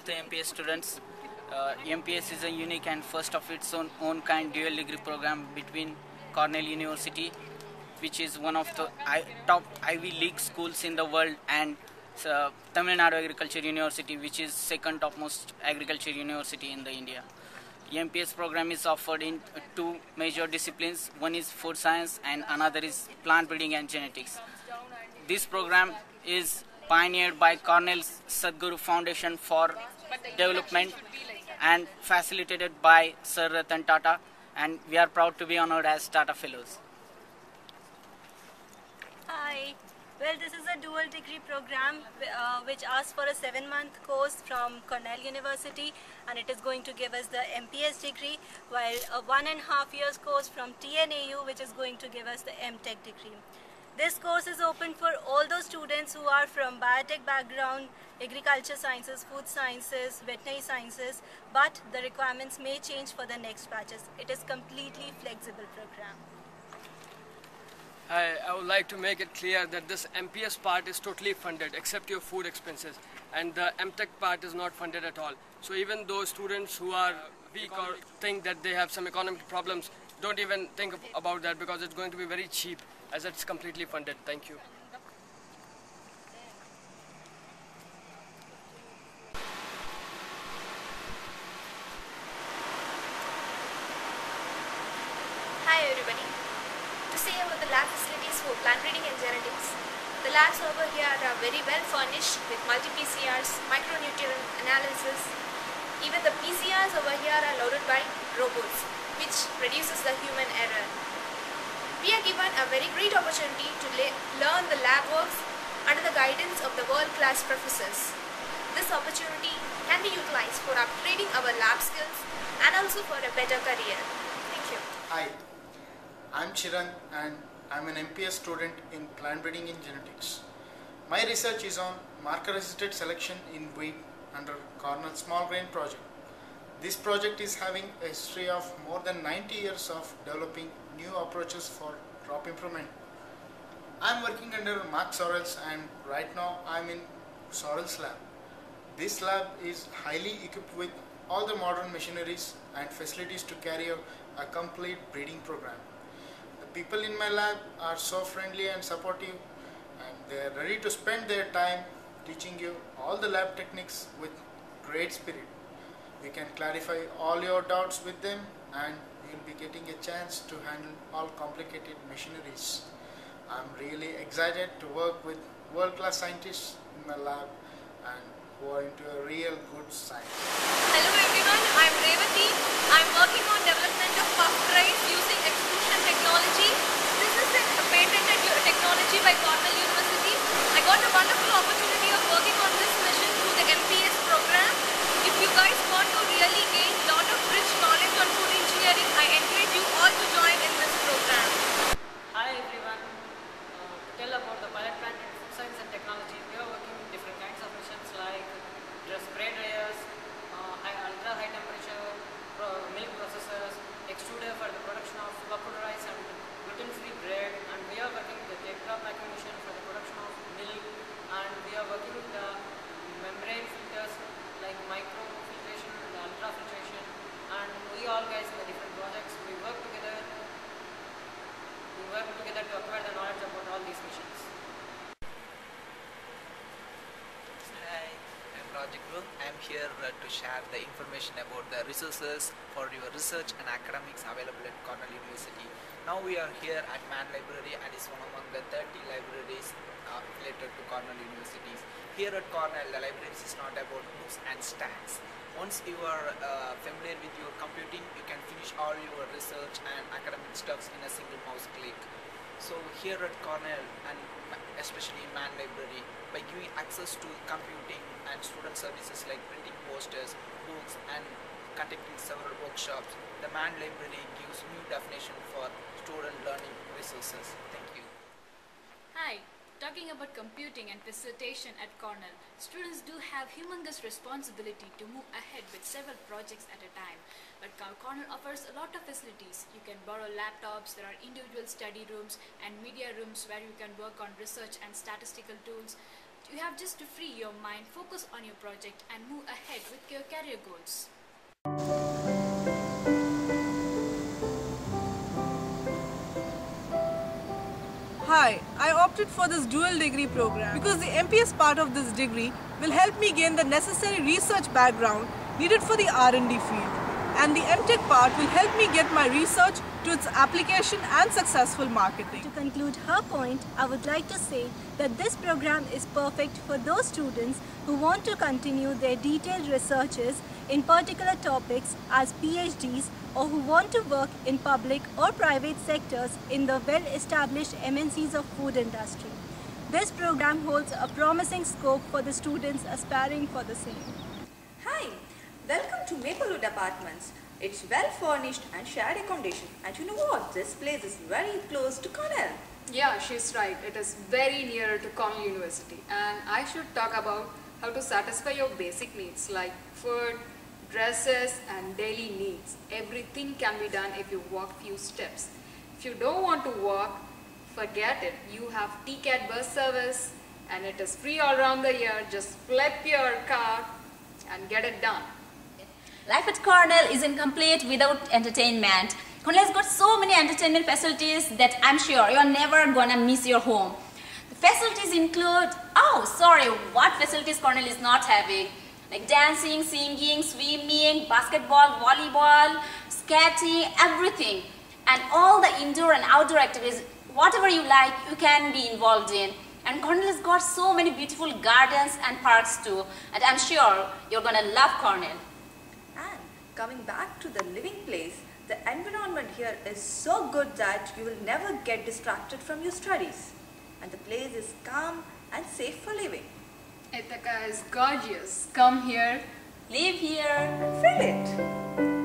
of the MPS students. MPS is a unique and first of its own kind dual degree program between Cornell University, which is one of the top Ivy League schools in the world, and Tamil Nadu Agriculture University, which is second topmost agriculture university in the India. MPS program is offered in two major disciplines. One is food science and another is plant breeding and genetics. This program is pioneered by Cornell's Sadhguru Foundation for Development and facilitated by Sir Ratan Tata, and we are proud to be honored as Tata Fellows. Hi. Well, this is a dual degree program which asks for a 7-month course from Cornell University, and it is going to give us the MPS degree, while a 1.5 years course from TNAU, which is going to give us the MTech degree. This course is open for all those students who are from biotech background, agriculture sciences, food sciences, veterinary sciences, but the requirements may change for the next batches. It is completely flexible program. I would like to make it clear that this MPS part is totally funded except your food expenses, and the MTech part is not funded at all. So even those students who are weak or think that they have some economic problems, don't even think about that, because it's going to be very cheap as it's completely funded. Thank you. Hi everybody. To say about the lab facilities for plant breeding and genetics, the labs over here are very well furnished with multi-PCRs, micronutrient analysis. Even the PCRs over here are loaded by robots, which reduces the human error. We are given a very great opportunity to learn the lab works under the guidance of the world-class professors. This opportunity can be utilized for upgrading our lab skills and also for a better career. Thank you. Hi, I'm Chiran and I'm an MPS student in plant breeding and genetics. My research is on marker-assisted selection in wheat under Cornell Small Grain Project. This project is having a history of more than 90 years of developing new approaches for crop improvement. I'm working under Mark Sorrells, and right now I'm in Sorrells lab. This lab is highly equipped with all the modern machineries and facilities to carry out a complete breeding program. The people in my lab are so friendly and supportive, and they are ready to spend their time teaching you all the lab techniques with great spirit. You can clarify all your doubts with them, and you'll be getting a chance to handle all complicated machineries. I'm really excited to work with world-class scientists in my lab and who are into a real good science. Hello everyone, I'm Revati. I'm working on development of puffed rice using extrusion technology. This is a patented technology by Cornell University. I got a wonderful opportunity of working on this mission through the MPS program. If you guys want to really gain a lot of rich knowledge on food engineering, I encourage you all to join in this program. Hi everyone. To tell about the pilot plant in food science and technology, we are working with different kinds of missions like spray dryers, ultra high temperature milk processors, extruder for the production of puffed rice and gluten-free bread, and we are working with the Tetra Pak mission for the production of milk, and we are working with the membrane filters like microfiltration and ultrafiltration, and we all guys in the different projects, we work together to acquire the knowledge about all these missions. Hi, I'm Rajik. I'm here to share the information about the resources for your research and academics available at Cornell University. Now we are here at Man Library, and it's one among the 30 libraries affiliated to Cornell universities. Here at Cornell, the libraries is not about books and stacks. Once you are familiar with your computing, you can finish all your research and academic stuffs in a single mouse click. So here at Cornell, and especially in Man Library, by giving access to computing and student services like printing posters, books, and conducting several workshops, the Man Library gives new definition for student learning resources. Thank you. Hi. Talking about computing and facilitation at Cornell, students do have humongous responsibility to move ahead with several projects at a time. But Cornell offers a lot of facilities. You can borrow laptops, there are individual study rooms and media rooms where you can work on research and statistical tools. You have just to free your mind, focus on your project and move ahead with your career goals. Hi, I opted for this dual degree program because the MPS part of this degree will help me gain the necessary research background needed for the R&D field, and the MTech part will help me get my research to its application and successful marketing. To conclude her point, I would like to say that this program is perfect for those students who want to continue their detailed researches in particular topics as PhDs, or who want to work in public or private sectors in the well-established MNCs of food industry. This program holds a promising scope for the students aspiring for the same. Hi, welcome to Maplewood Apartments. It's well furnished and shared accommodation. And you know what? This place is very close to Cornell. Yeah, she's right. It is very near to Cornell University. And I should talk about how to satisfy your basic needs like food, dresses and daily needs. Everything can be done if you walk few steps. If you don't want to walk, forget it. You have TCAT bus service and it is free all around the year. Just flip your car and get it done. Life at Cornell isn't complete without entertainment. Cornell has got so many entertainment facilities that I'm sure you're never gonna miss your home. The facilities include, what facilities Cornell is not having? Like dancing, singing, swimming, basketball, volleyball, skating, everything. And all the indoor and outdoor activities, whatever you like, you can be involved in. And Cornell has got so many beautiful gardens and parks too. And I'm sure you're gonna love Cornell. And coming back to the living place, the environment here is so good that you will never get distracted from your studies. And the place is calm and safe for living. Ithaca is gorgeous. Come here, live here, and feel it.